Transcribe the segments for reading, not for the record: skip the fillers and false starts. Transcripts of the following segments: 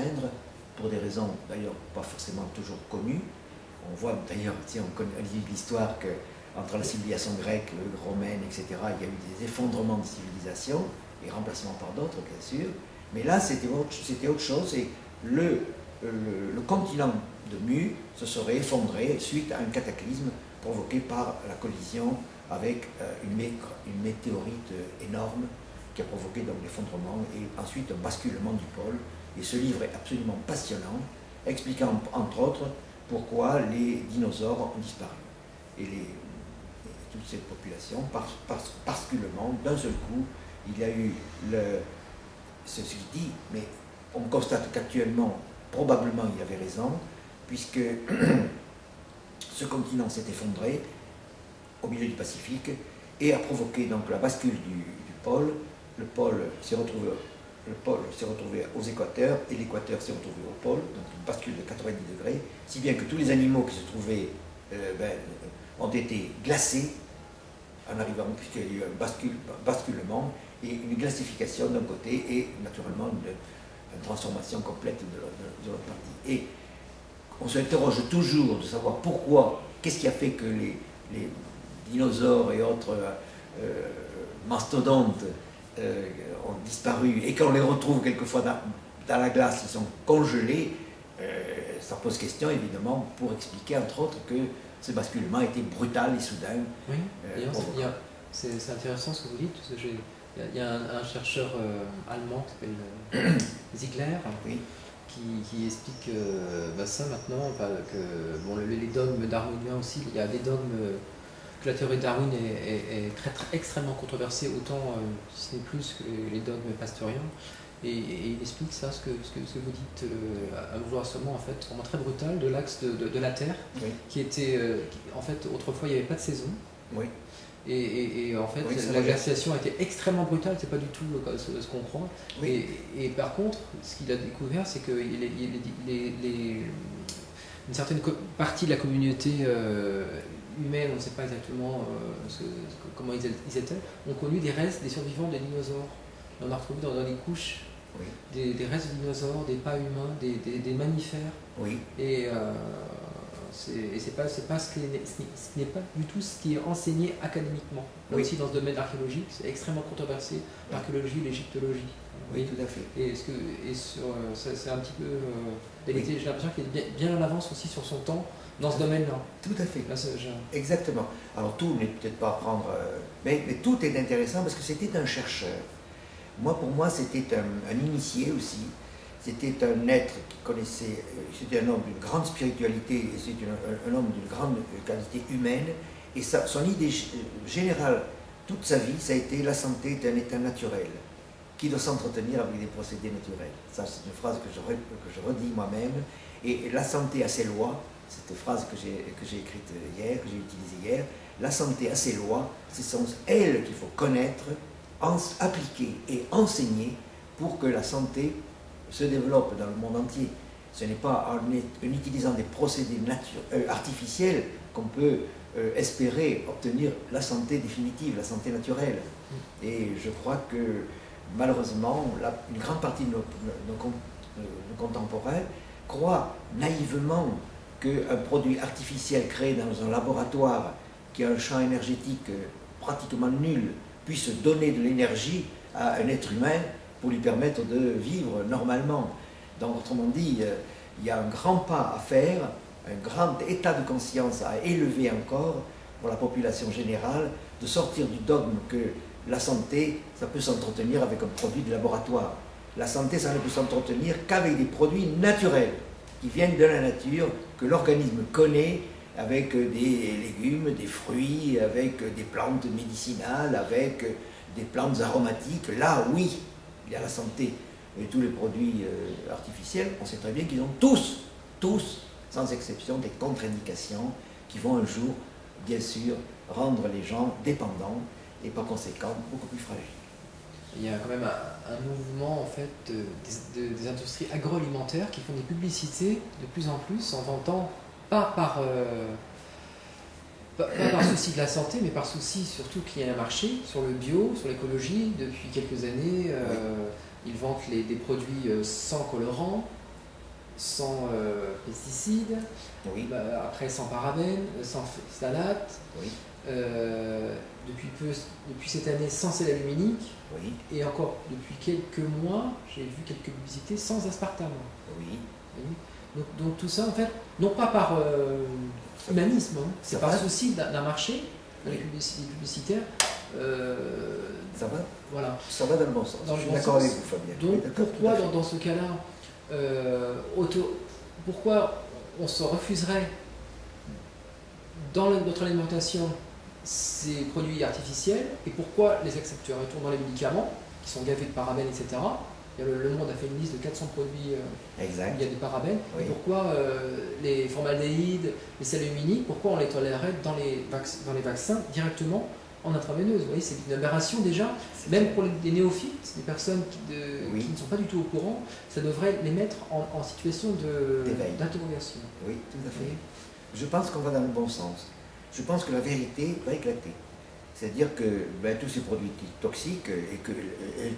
s'éteindre, pour des raisons d'ailleurs pas forcément toujours connues. On voit d'ailleurs, on lit l'histoire qu'entre la civilisation grecque, romaine, etc., il y a eu des effondrements de civilisation, et remplacements par d'autres, bien sûr. Mais là, c'était autre chose, et le continent de Mu se serait effondré suite à un cataclysme provoqué par la collision avec une météorite énorme qui a provoqué donc l'effondrement et ensuite un basculement du pôle. Et ce livre est absolument passionnant, expliquant entre autres pourquoi les dinosaures ont disparu. Et toute cette population, parce que d'un seul coup, il y a eu ce qu'il dit, mais on constate qu'actuellement, probablement il avait raison, puisque ce continent s'est effondré au milieu du Pacifique et a provoqué donc la bascule du pôle. Le pôle s'est retrouvé aux équateurs et l'équateur s'est retrouvé au pôle, donc une bascule de 90 degrés, si bien que tous les animaux qui se trouvaient ont été glacés en arrivant, puisqu'il y a eu un basculement et une glacification d'un côté et naturellement une transformation complète de l'autre partie. Et on s'interroge toujours de savoir pourquoi, qu'est-ce qui a fait que les dinosaures et autres mastodontes ont disparu et qu'on les retrouve quelquefois dans la glace, ils sont congelés. Ça pose question évidemment pour expliquer entre autres que ce basculement a été brutal et soudain. Oui, c'est intéressant ce que vous dites, parce que il y a un chercheur allemand qui s'appelle Ziegler, oui, qui explique ça maintenant, que bon, les dogmes darwiniens aussi, il y a des dogmes, que la théorie de Darwin est extrêmement controversée, autant si ce n'est plus que les dogmes pasteuriens. Et il explique ça, ce que vous dites, à vouloir seulement, en fait, vraiment très brutal, de l'axe de la Terre, oui, qui était, en fait, autrefois il n'y avait pas de saison. Oui. Et en fait, oui, la glaciation a été extrêmement brutale, c'est pas du tout ce qu'on croit. Oui. Et par contre, ce qu'il a découvert, c'est que une certaine partie de la communauté humaine, on ne sait pas exactement comment ils étaient, ont connu des restes des survivants des dinosaures. On a retrouvé dans les couches, oui, des restes de dinosaures, des pas humains, des mammifères. Oui. Et ce n'est pas du tout ce qui est enseigné académiquement. Là, oui, aussi dans ce domaine archéologique, c'est extrêmement controversé, l'archéologie, l'égyptologie. Oui, tout à fait. Et c'est un petit peu... j'ai l'impression qu'il est bien en avance aussi sur son temps dans ce domaine-là. Tout à fait. Là, exactement. Alors tout n'est peut-être pas à prendre... mais tout est intéressant parce que c'était un chercheur. Pour moi, c'était un initié aussi. C'était un être qui connaissait, c'était un homme d'une grande spiritualité, et c'était un homme d'une grande qualité humaine. Et son idée générale, toute sa vie, ça a été la santé est un état naturel, qui doit s'entretenir avec des procédés naturels. Ça, c'est une phrase que je redis moi-même. Et la santé a ses lois, cette phrase que j'ai écrite hier, que j'ai utilisée hier, la santé a ses lois, ce sont elles qu'il faut connaître, appliquer et enseigner pour que la santé se développe dans le monde entier. Ce n'est pas en utilisant des procédés artificiels qu'on peut espérer obtenir la santé définitive, la santé naturelle. Et je crois que malheureusement, une grande partie de nos contemporains croient naïvement qu'un produit artificiel créé dans un laboratoire qui a un champ énergétique pratiquement nul puisse donner de l'énergie à un être humain pour lui permettre de vivre normalement. Donc, autrement dit, il y a un grand pas à faire, un grand état de conscience à élever encore pour la population générale, de sortir du dogme que la santé, ça peut s'entretenir avec un produit de laboratoire. La santé, ça ne peut s'entretenir qu'avec des produits naturels, qui viennent de la nature, que l'organisme connaît, avec des légumes, des fruits, avec des plantes médicinales, avec des plantes aromatiques. Là, oui, il y a la santé. Et tous les produits artificiels, on sait très bien qu'ils ont tous, sans exception, des contre-indications qui vont un jour, bien sûr, rendre les gens dépendants et par conséquent beaucoup plus fragiles. Il y a quand même un mouvement en fait des industries agroalimentaires qui font des publicités de plus en plus en vantant, pas par souci de la santé, mais par souci surtout qu'il y a un marché sur le bio, sur l'écologie. Depuis quelques années, ils vantent des produits sans colorants, sans pesticides, Oui. Après sans parabènes, sans phtalates, Oui. Depuis cette année sans sel aluminique, Oui. et encore depuis quelques mois, j'ai vu quelques publicités sans aspartame. Oui. Donc tout ça, en fait, non pas par humanisme, hein, c'est par souci d'un marché, Oui. les publicitaires. Ça va? Voilà. Ça va dans le bon sens. Je suis d'accord avec vous, Fabien. Donc pourquoi dans ce cas-là, pourquoi on se refuserait dans notre alimentation ces produits artificiels, et pourquoi les accepterait-on dans les médicaments qui sont gavés de parabènes, etc. Le Monde a fait une liste de 400 produits exact. où il y a des parabènes. Oui. Et pourquoi les formaldéhydes, les sels aluminiques, pourquoi on les tolérerait dans les vaccins directement en intraveineuse? Vous voyez, c'est une aberration déjà, même pour les néophytes, des personnes qui ne sont pas du tout au courant, ça devrait les mettre en situation d'interrogation. Oui, tout à fait. Je pense qu'on va dans le bon sens. Je pense que la vérité va éclater. C'est-à-dire que tous ces produits toxiques et que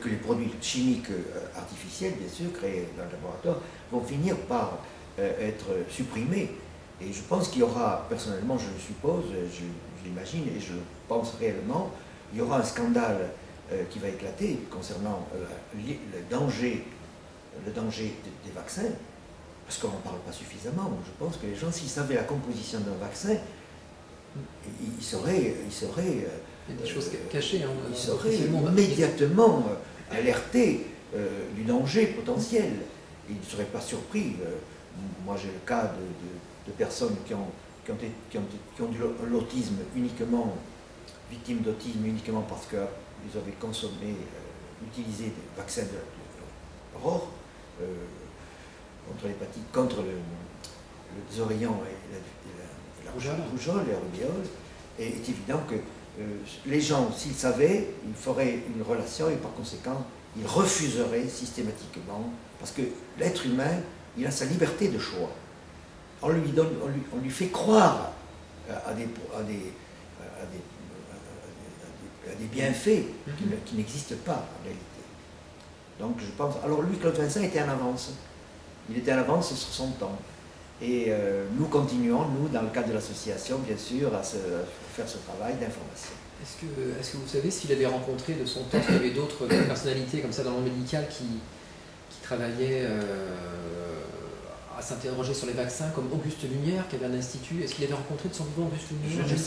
les produits chimiques artificiels, bien sûr, créés dans le laboratoire, vont finir par être supprimés. Et je pense qu'il y aura, personnellement, je le suppose, je l'imagine et je le pense réellement, il y aura un scandale qui va éclater concernant le danger des vaccins, parce qu'on n'en parle pas suffisamment. Je pense que les gens, s'ils savaient la composition d'un vaccin, ils seraient il y a des choses cachées. Hein, ils seraient immédiatement alertés du danger potentiel. Ils ne seraient pas surpris. Moi, j'ai le cas de personnes qui ont du l'autisme uniquement, victimes d'autisme uniquement parce qu'ils avaient utilisé des vaccins de ROR contre l'hépatite, contre le désoreillant et la rougeole et la rubéole. Et il est évident que les gens, s'ils savaient, ils feraient une relation et par conséquent, ils refuseraient systématiquement, parce que l'être humain, il a sa liberté de choix. On lui fait croire à des bienfaits qui n'existent pas en réalité. Donc je pense. Alors lui, Claude Vincent était en avance. Il était en avance sur son temps. Et nous continuons, nous, dans le cadre de l'association, bien sûr, à faire ce travail d'information. Est-ce que vous savez s'il avait rencontré de son temps, s'il y avait d'autres personnalités comme ça dans le monde médical qui travaillaient à s'interroger sur les vaccins, comme Auguste Lumière, qui avait un institut? Est-ce qu'il avait rencontré de son vivant Auguste Lumière? Je ne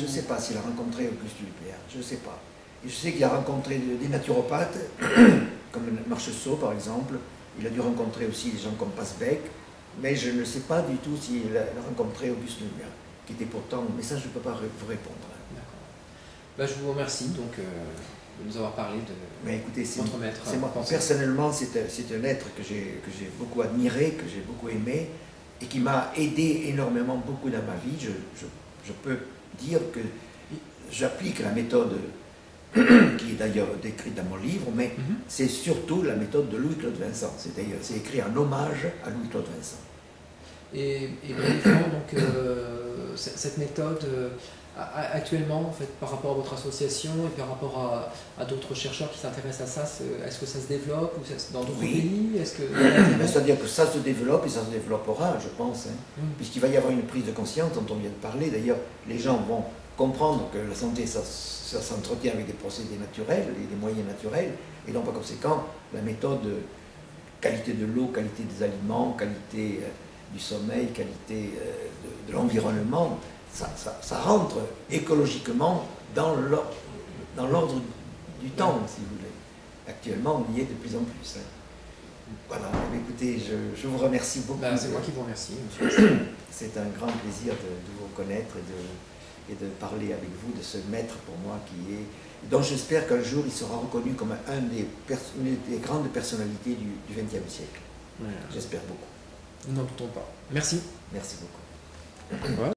sais pas s'il a rencontré Auguste Lumière, je ne sais pas. Et je sais qu'il a rencontré des naturopathes, comme Marchessault par exemple. Il a dû rencontrer aussi des gens comme Passebec. Mais je ne sais pas du tout s'il a rencontré Auguste Lumière, qui était pourtant... Mais ça, je ne peux pas vous répondre. D'accord. Je vous remercie donc, de nous avoir parlé de votre maître. Personnellement, c'est un être que j'ai beaucoup admiré, que j'ai beaucoup aimé, et qui m'a aidé énormément beaucoup dans ma vie. Je peux dire que j'applique la méthode qui est d'ailleurs décrite dans mon livre, mais c'est surtout la méthode de Louis-Claude Vincent. C'est écrit en hommage à Louis-Claude Vincent. Et brièvement, donc, cette méthode, actuellement, en fait, par rapport à votre association et par rapport à d'autres chercheurs qui s'intéressent à ça, est-ce que ça se développe ou dans d'autres pays? C'est-à-dire que ça se développe et ça se développera, je pense, puisqu'il va y avoir une prise de conscience dont on vient de parler. D'ailleurs, les gens vont comprendre que la santé, ça s'entretient avec des procédés naturels et des moyens naturels, et donc par conséquent, la méthode qualité de l'eau, qualité des aliments, qualité du sommeil, qualité de l'environnement, ça rentre écologiquement dans l'ordre du temps, si vous voulez. Actuellement, on y est de plus en plus. Voilà, écoutez, je vous remercie beaucoup. C'est moi qui vous remercie. C'est un grand plaisir de vous connaître et de parler avec vous de ce maître pour moi dont j'espère qu'un jour il sera reconnu comme une des grandes personnalités du XXe siècle. Ouais. J'espère beaucoup. Nous n'en doutons pas. Merci. Merci beaucoup. Voilà.